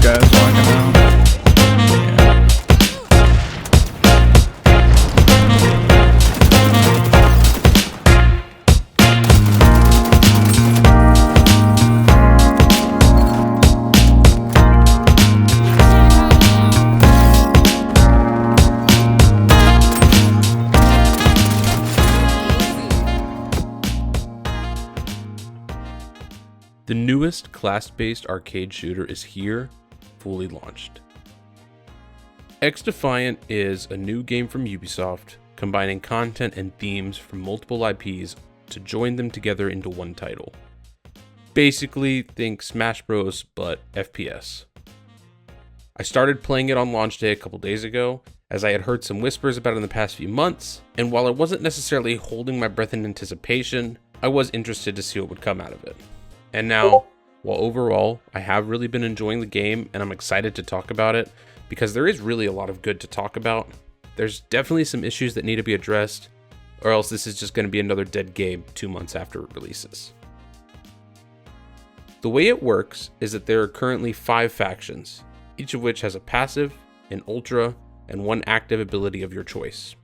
guys walking out. Yeah. The newest class-based arcade shooter is here, fully launched. xDefiant is a new game from Ubisoft, combining content and themes from multiple IPs to join them together into one title. Basically, think Smash Bros, but FPS. I started playing it on launch day a couple days ago, as I had heard some whispers about it in the past few months, and while I wasn't necessarily holding my breath in anticipation, I was interested to see what would come out of it. And now, while overall, I have really been enjoying the game and I'm excited to talk about it, because there is really a lot of good to talk about, there's definitely some issues that need to be addressed, or else this is just going to be another dead game 2 months after it releases. The way it works is that there are currently 5 factions, each of which has a passive, an ultra, and one active ability of your choice.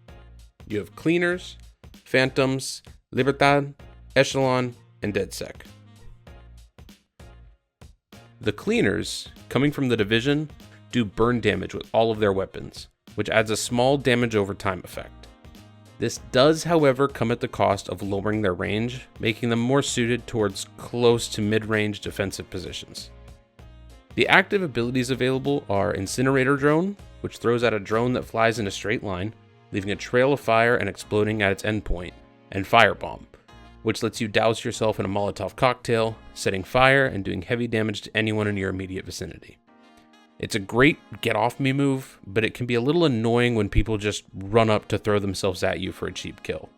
You have Cleaners, Phantoms, Libertad, Echelon, and DedSec. The Cleaners, coming from the Division, do burn damage with all of their weapons, which adds a small damage over time effect. This does, however, come at the cost of lowering their range, making them more suited towards close to mid-range defensive positions. The active abilities available are Incinerator Drone, which throws out a drone that flies in a straight line, leaving a trail of fire and exploding at its endpoint, and Firebomb, which lets you douse yourself in a Molotov cocktail, setting fire and doing heavy damage to anyone in your immediate vicinity. It's a great get-off-me move, but it can be a little annoying when people just run up to throw themselves at you for a cheap kill.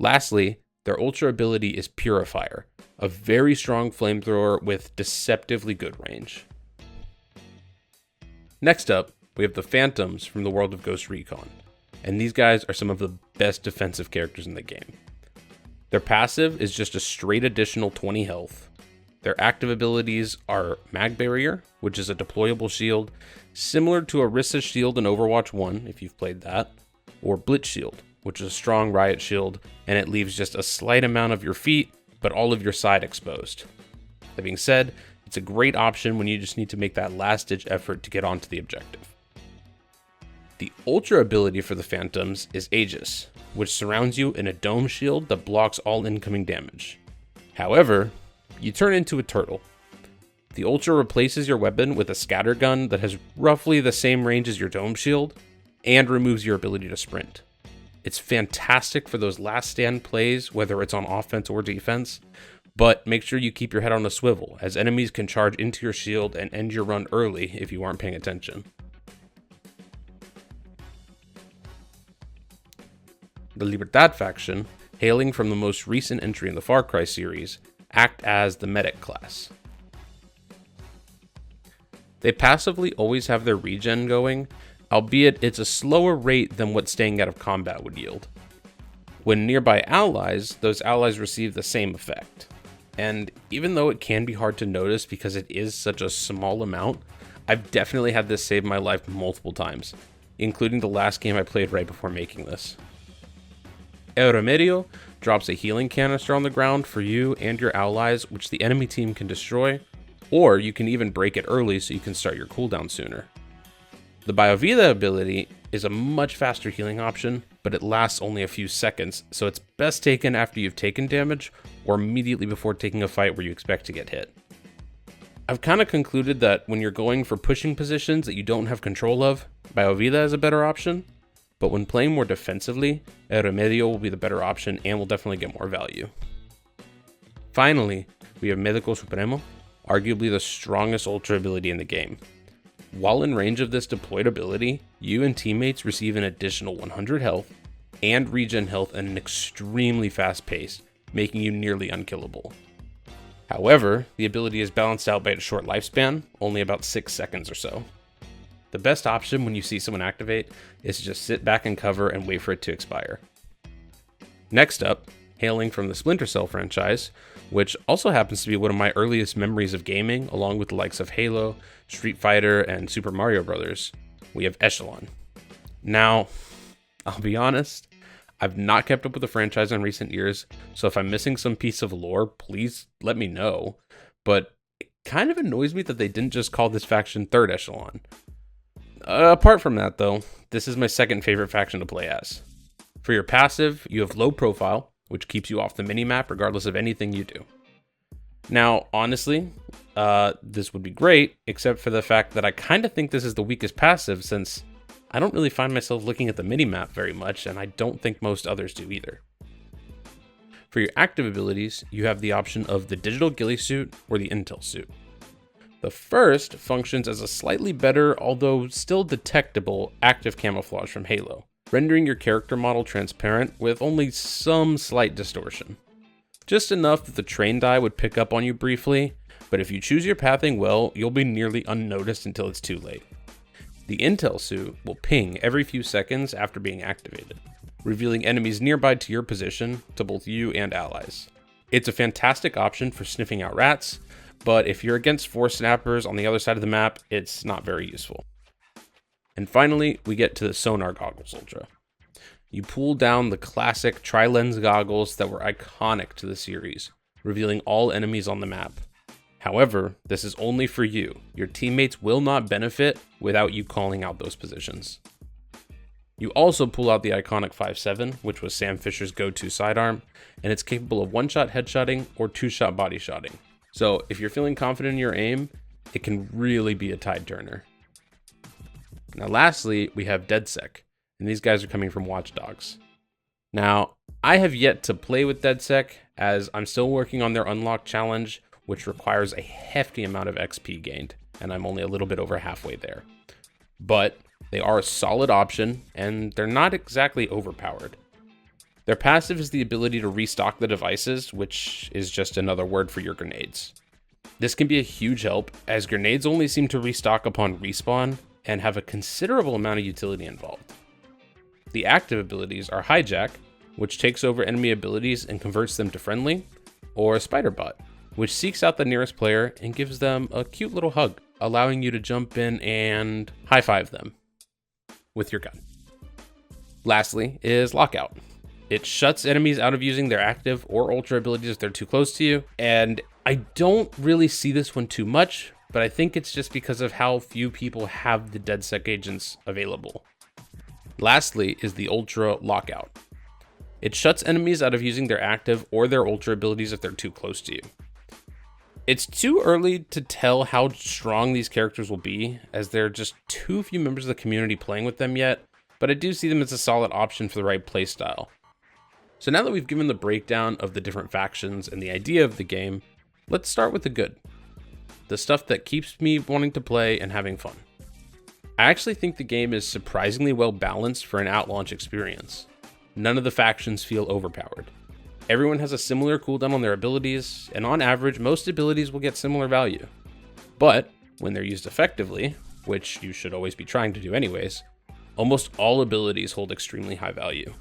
Lastly, their ultra ability is Purifier, a very strong flamethrower with deceptively good range. Next up, we have the Phantoms from the world of Ghost Recon, and these guys are some of the best defensive characters in the game. Their passive is just a straight additional 20 health. Their active abilities are Mag Barrier, which is a deployable shield, similar to Orissa's shield in Overwatch 1, if you've played that, or Blitz Shield, which is a strong riot shield, and it leaves just a slight amount of your feet, but all of your side exposed. That being said, it's a great option when you just need to make that last-ditch effort to get onto the objective. The Ultra ability for the Phantoms is Aegis, which surrounds you in a dome shield that blocks all incoming damage. However, you turn into a turtle. The Ultra replaces your weapon with a scatter gun that has roughly the same range as your dome shield, and removes your ability to sprint. It's fantastic for those last stand plays, whether it's on offense or defense, but make sure you keep your head on a swivel, as enemies can charge into your shield and end your run early if you aren't paying attention. The Libertad Faction, hailing from the most recent entry in the Far Cry series, act as the medic class. They passively always have their regen going, albeit it's a slower rate than what staying out of combat would yield. When nearby allies, those allies receive the same effect. And even though it can be hard to notice because it is such a small amount, I've definitely had this save my life multiple times, including the last game I played right before making this. El Remedio drops a healing canister on the ground for you and your allies, which the enemy team can destroy, or you can even break it early so you can start your cooldown sooner. The Biovida ability is a much faster healing option, but it lasts only a few seconds, so it's best taken after you've taken damage or immediately before taking a fight where you expect to get hit. I've kind of concluded that when you're going for pushing positions that you don't have control of, Biovida is a better option. But when playing more defensively, El Remedio will be the better option and will definitely get more value. Finally, we have Medico Supremo, arguably the strongest ultra ability in the game. While in range of this deployed ability, you and teammates receive an additional 100 health and regen health at an extremely fast pace, making you nearly unkillable. However, the ability is balanced out by its short lifespan, only about 6 seconds or so. The best option when you see someone activate is to just sit back and cover and wait for it to expire. Next up, hailing from the Splinter Cell franchise, which also happens to be one of my earliest memories of gaming, along with the likes of Halo, Street Fighter, and Super Mario Bros. We have Echelon. Now, I'll be honest, I've not kept up with the franchise in recent years, so if I'm missing some piece of lore, please let me know. But it kind of annoys me that they didn't just call this faction Third Echelon. Apart from that, though, this is my second favorite faction to play as. For your passive, you have low profile, which keeps you off the minimap regardless of anything you do. Now, honestly, this would be great, except for the fact that I kind of think this is the weakest passive, since I don't really find myself looking at the minimap very much, and I don't think most others do either. For your active abilities, you have the option of the Digital Ghillie Suit or the Intel Suit. The first functions as a slightly better, although still detectable, active camouflage from Halo, rendering your character model transparent with only some slight distortion. Just enough that the trained eye would pick up on you briefly, but if you choose your pathing well, you'll be nearly unnoticed until it's too late. The Intel Suit will ping every few seconds after being activated, revealing enemies nearby to your position to both you and allies. It's a fantastic option for sniffing out rats, but if you're against 4 snappers on the other side of the map, it's not very useful. And finally, we get to the Sonar Goggles Ultra. You pull down the classic tri-lens goggles that were iconic to the series, revealing all enemies on the map. However, this is only for you. Your teammates will not benefit without you calling out those positions. You also pull out the iconic 5.7, which was Sam Fisher's go-to sidearm, and it's capable of one-shot headshotting or two-shot body shotting. So if you're feeling confident in your aim, it can really be a tide turner. Now lastly, we have DedSec, and these guys are coming from Watch Dogs. Now, I have yet to play with DedSec, as I'm still working on their Unlock Challenge, which requires a hefty amount of XP gained, and I'm only a little bit over halfway there. But they are a solid option, and they're not exactly overpowered. Their passive is the ability to restock the devices, which is just another word for your grenades. This can be a huge help, as grenades only seem to restock upon respawn and have a considerable amount of utility involved. The active abilities are Hijack, which takes over enemy abilities and converts them to friendly, or Spiderbot, which seeks out the nearest player and gives them a cute little hug, allowing you to jump in and high-five them with your gun. Lastly is Lockout. It shuts enemies out of using their active or ultra abilities if they're too close to you, and I don't really see this one too much, but I think it's just because of how few people have the DedSec agents available. Lastly is the Ultra Lockout. It shuts enemies out of using their active or their ultra abilities if they're too close to you. It's too early to tell how strong these characters will be, as there are just too few members of the community playing with them yet, but I do see them as a solid option for the right playstyle. So now that we've given the breakdown of the different factions and the idea of the game, let's start with the good. The stuff that keeps me wanting to play and having fun. I actually think the game is surprisingly well balanced for an at-launch experience. None of the factions feel overpowered. Everyone has a similar cooldown on their abilities, and on average, most abilities will get similar value. But when they're used effectively, which you should always be trying to do anyways, almost all abilities hold extremely high value.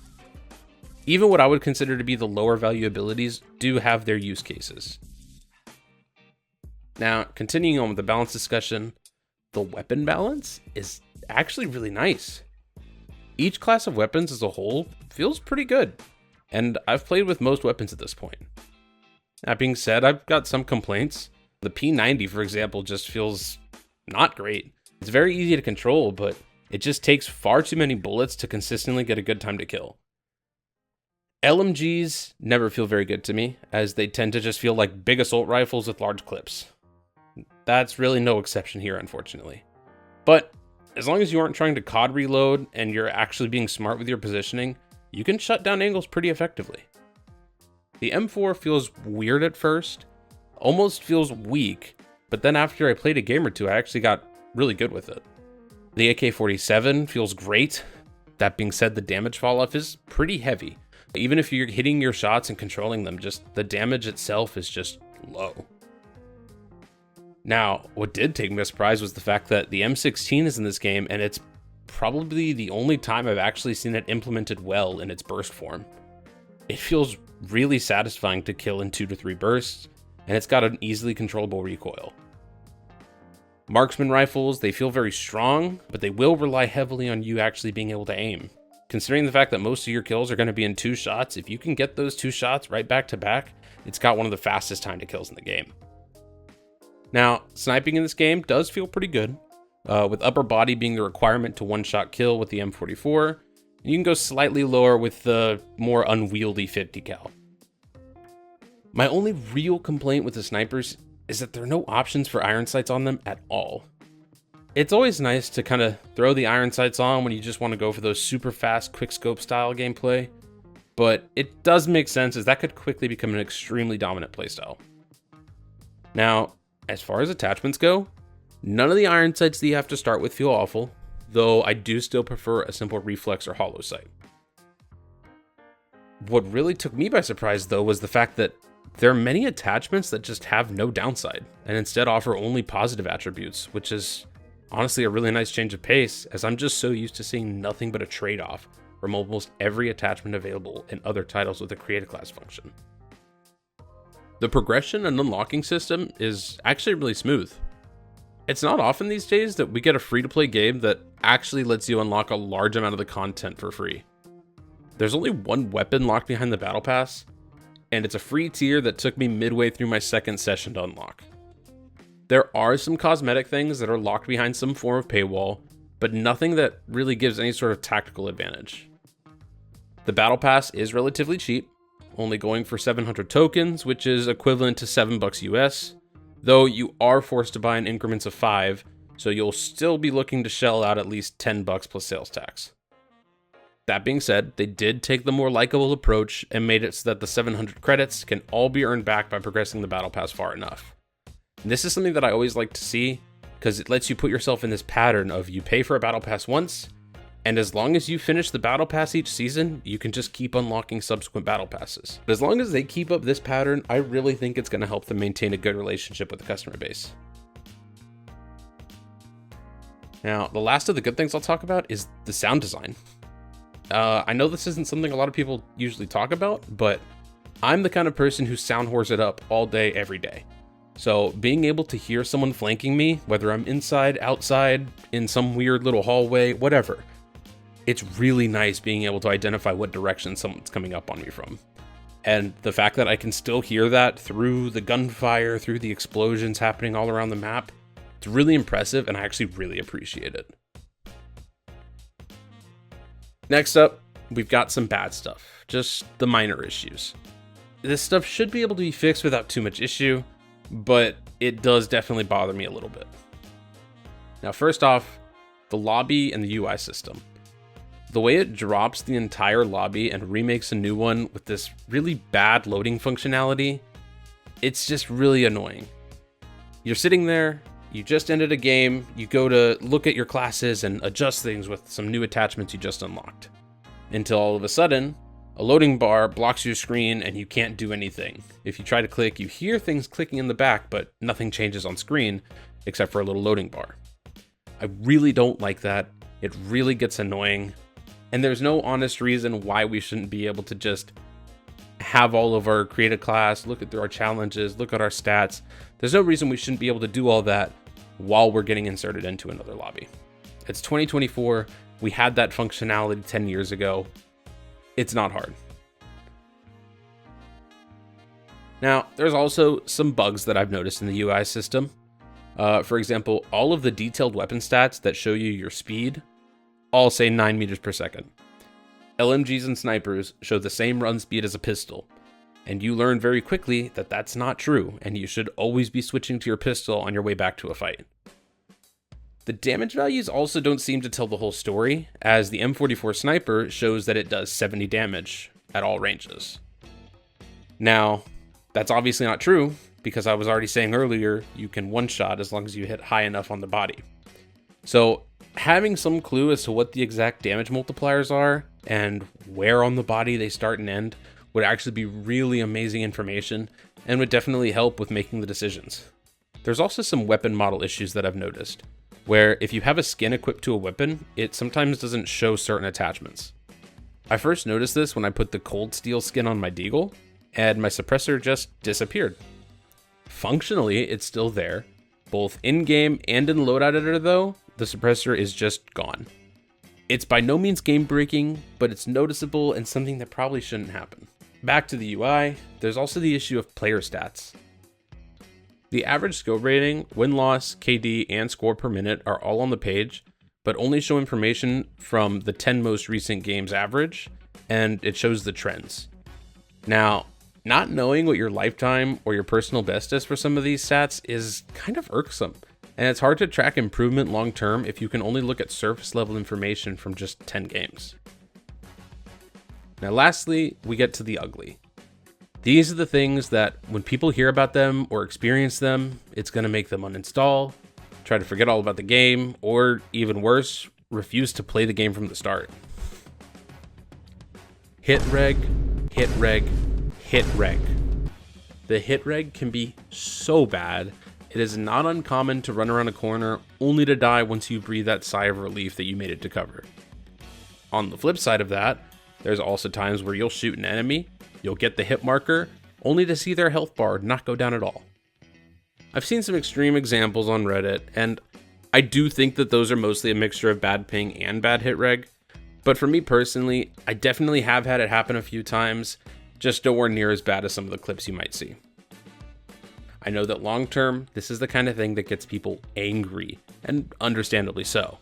Even what I would consider to be the lower value abilities do have their use cases. Now, continuing on with the balance discussion, the weapon balance is actually really nice. Each class of weapons as a whole feels pretty good, and I've played with most weapons at this point. That being said, I've got some complaints. The P90, for example, just feels not great. It's very easy to control, but it just takes far too many bullets to consistently get a good time to kill. LMGs never feel very good to me, as they tend to just feel like big assault rifles with large clips. That's really no exception here, unfortunately. But as long as you aren't trying to COD reload and you're actually being smart with your positioning, you can shut down angles pretty effectively. The M4 feels weird at first, almost feels weak, but then after I played a game or two, I actually got really good with it. The AK-47 feels great. That being said, the damage falloff is pretty heavy. Even if you're hitting your shots and controlling them, just the damage itself is just low. Now, what did take me by surprise was the fact that the M16 is in this game, and it's probably the only time I've actually seen it implemented well in its burst form. It feels really satisfying to kill in 2 to 3 bursts, and it's got an easily controllable recoil. Marksman rifles, they feel very strong, but they will rely heavily on you actually being able to aim. Considering the fact that most of your kills are going to be in 2 shots, if you can get those 2 shots right back to back, it's got one of the fastest time to kills in the game. Now, sniping in this game does feel pretty good, with upper body being the requirement to one-shot kill with the M44. You can go slightly lower with the more unwieldy 50 cal. My only real complaint with the snipers is that there are no options for iron sights on them at all. It's always nice to kind of throw the iron sights on when you just want to go for those super fast quick scope style gameplay, but it does make sense as that could quickly become an extremely dominant playstyle. Now, as far as attachments go, none of the iron sights that you have to start with feel awful, though I do still prefer a simple reflex or hollow sight. What really took me by surprise though was the fact that there are many attachments that just have no downside and instead offer only positive attributes, which is honestly a really nice change of pace, as I'm just so used to seeing nothing but a trade-off from almost every attachment available in other titles with a create a class function. The progression and unlocking system is actually really smooth. It's not often these days that we get a free-to-play game that actually lets you unlock a large amount of the content for free. There's only one weapon locked behind the battle pass, and it's a free tier that took me midway through my second session to unlock. There are some cosmetic things that are locked behind some form of paywall, but nothing that really gives any sort of tactical advantage. The battle pass is relatively cheap, only going for 700 tokens, which is equivalent to $7 US, though you are forced to buy in increments of 5, so you'll still be looking to shell out at least $10 plus sales tax. That being said, they did take the more likable approach and made it so that the 700 credits can all be earned back by progressing the battle pass far enough. And this is something that I always like to see, because it lets you put yourself in this pattern of you pay for a battle pass once, and as long as you finish the battle pass each season, you can just keep unlocking subsequent battle passes. But as long as they keep up this pattern, I really think it's going to help them maintain a good relationship with the customer base. Now, the last of the good things I'll talk about is the sound design. I know this isn't something a lot of people usually talk about, but I'm the kind of person who sound whores it up all day, every day. So being able to hear someone flanking me, whether I'm inside, outside, in some weird little hallway, whatever, it's really nice being able to identify what direction someone's coming up on me from. And the fact that I can still hear that through the gunfire, through the explosions happening all around the map, it's really impressive, and I actually really appreciate it. Next up, we've got some bad stuff, just the minor issues. This stuff should be able to be fixed without too much issue, but it does definitely bother me a little bit. Now, first off, the lobby and the UI system. The way it drops the entire lobby and remakes a new one with this really bad loading functionality, it's just really annoying. You're sitting there, you just ended a game, you go to look at your classes and adjust things with some new attachments you just unlocked, until all of a sudden, a loading bar blocks your screen and you can't do anything. If you try to click, you hear things clicking in the back, but nothing changes on screen except for a little loading bar. I really don't like that. It really gets annoying. And there's no honest reason why we shouldn't be able to just have all of our create a class, look at our challenges, look at our stats. There's no reason we shouldn't be able to do all that while we're getting inserted into another lobby. It's 2024. We had that functionality 10 years ago. It's not hard. Now, there's also some bugs that I've noticed in the UI system. For example, all of the detailed weapon stats that show you your speed all say 9 meters per second. LMGs and snipers show the same run speed as a pistol, and you learn very quickly that that's not true, and you should always be switching to your pistol on your way back to a fight. The damage values also don't seem to tell the whole story, as the M44 sniper shows that it does 70 damage at all ranges. Now, that's obviously not true, because I was already saying earlier, you can one-shot as long as you hit high enough on the body. So, having some clue as to what the exact damage multipliers are, and where on the body they start and end, would actually be really amazing information, and would definitely help with making the decisions. There's also some weapon model issues that I've noticed, where if you have a skin equipped to a weapon, it sometimes doesn't show certain attachments. I first noticed this when I put the cold steel skin on my deagle, and my suppressor just disappeared. Functionally, it's still there. Both in-game and in loadout editor though, the suppressor is just gone. It's by no means game-breaking, but it's noticeable and something that probably shouldn't happen. Back to the UI, there's also the issue of player stats. The average skill rating, win-loss, KD, and score per minute are all on the page, but only show information from the 10 most recent games average, and it shows the trends. Now, not knowing what your lifetime or your personal best is for some of these stats is kind of irksome, and it's hard to track improvement long-term if you can only look at surface-level information from just 10 games. Now lastly, we get to the ugly. These are the things that when people hear about them or experience them, it's going to make them uninstall, try to forget all about the game, or even worse, refuse to play the game from the start. Hit reg, hit reg, hit reg. The hit reg can be so bad, it is not uncommon to run around a corner only to die once you breathe that sigh of relief that you made it to cover. On the flip side of that, there's also times where you'll shoot an enemy, you'll get the hit marker, only to see their health bar not go down at all. I've seen some extreme examples on Reddit, and I do think that those are mostly a mixture of bad ping and bad hit reg, but for me personally, I definitely have had it happen a few times, just nowhere near as bad as some of the clips you might see. I know that long term, this is the kind of thing that gets people angry, and understandably so.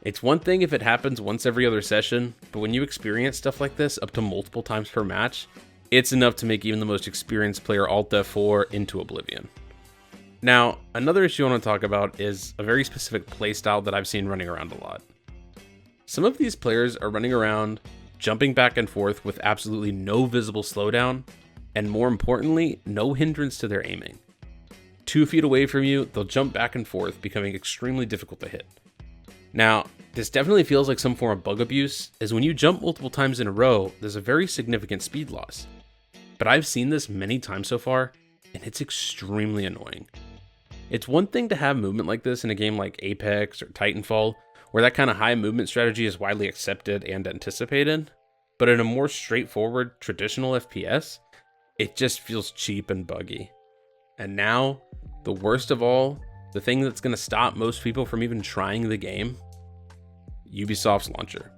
It's one thing if it happens once every other session, but when you experience stuff like this up to multiple times per match, it's enough to make even the most experienced player Alt F4 into oblivion. Now, another issue I want to talk about is a very specific playstyle that I've seen running around a lot. Some of these players are running around, jumping back and forth with absolutely no visible slowdown, and more importantly, no hindrance to their aiming. 2 feet away from you, they'll jump back and forth, becoming extremely difficult to hit. Now, this definitely feels like some form of bug abuse, as when you jump multiple times in a row, there's a very significant speed loss. But I've seen this many times so far, and it's extremely annoying. It's one thing to have movement like this in a game like Apex or Titanfall, where that kind of high movement strategy is widely accepted and anticipated, but in a more straightforward, traditional FPS, it just feels cheap and buggy. And now, the worst of all, the thing that's going to stop most people from even trying the game, Ubisoft's launcher.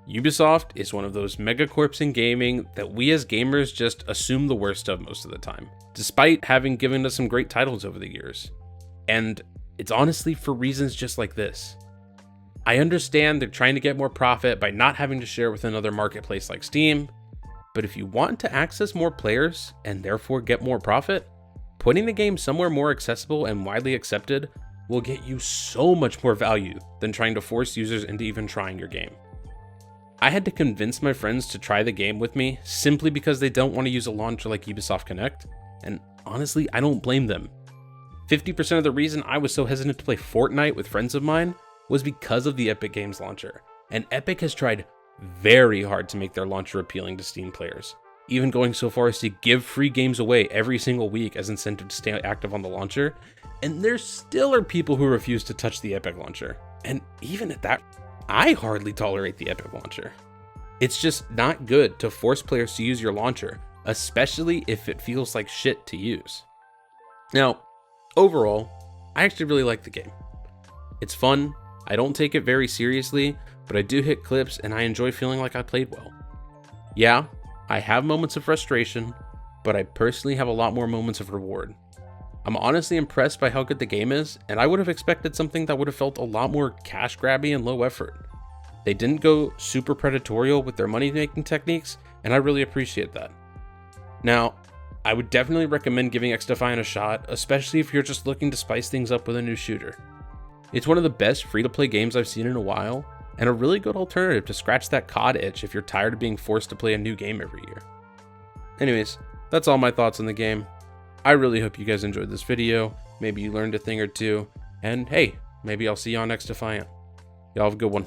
Ubisoft is one of those megacorps in gaming that we as gamers just assume the worst of most of the time, despite having given us some great titles over the years. And it's honestly for reasons just like this. I understand they're trying to get more profit by not having to share with another marketplace like Steam, but if you want to access more players and therefore get more profit, putting the game somewhere more accessible and widely accepted will get you so much more value than trying to force users into even trying your game. I had to convince my friends to try the game with me simply because they don't want to use a launcher like Ubisoft Connect, and honestly, I don't blame them. 50% of the reason I was so hesitant to play Fortnite with friends of mine was because of the Epic Games launcher, and Epic has tried very hard to make their launcher appealing to Steam players, even going so far as to give free games away every single week as incentive to stay active on the launcher, and there still are people who refuse to touch the Epic launcher. And even at that, I hardly tolerate the Epic launcher. It's just not good to force players to use your launcher, especially if it feels like shit to use. Now, overall, I actually really like the game. It's fun, I don't take it very seriously, but I do hit clips and I enjoy feeling like I played well. Yeah, I have moments of frustration, but I personally have a lot more moments of reward. I'm honestly impressed by how good the game is, and I would have expected something that would have felt a lot more cash grabby and low effort. They didn't go super predatorial with their money making techniques, and I really appreciate that. Now, I would definitely recommend giving xDefiant a shot, especially if you're just looking to spice things up with a new shooter. It's one of the best free-to-play games I've seen in a while, and a really good alternative to scratch that COD itch if you're tired of being forced to play a new game every year. Anyways, that's all my thoughts on the game. I really hope you guys enjoyed this video, maybe you learned a thing or two, and hey, maybe I'll see you on xDefiant. Y'all have a good one.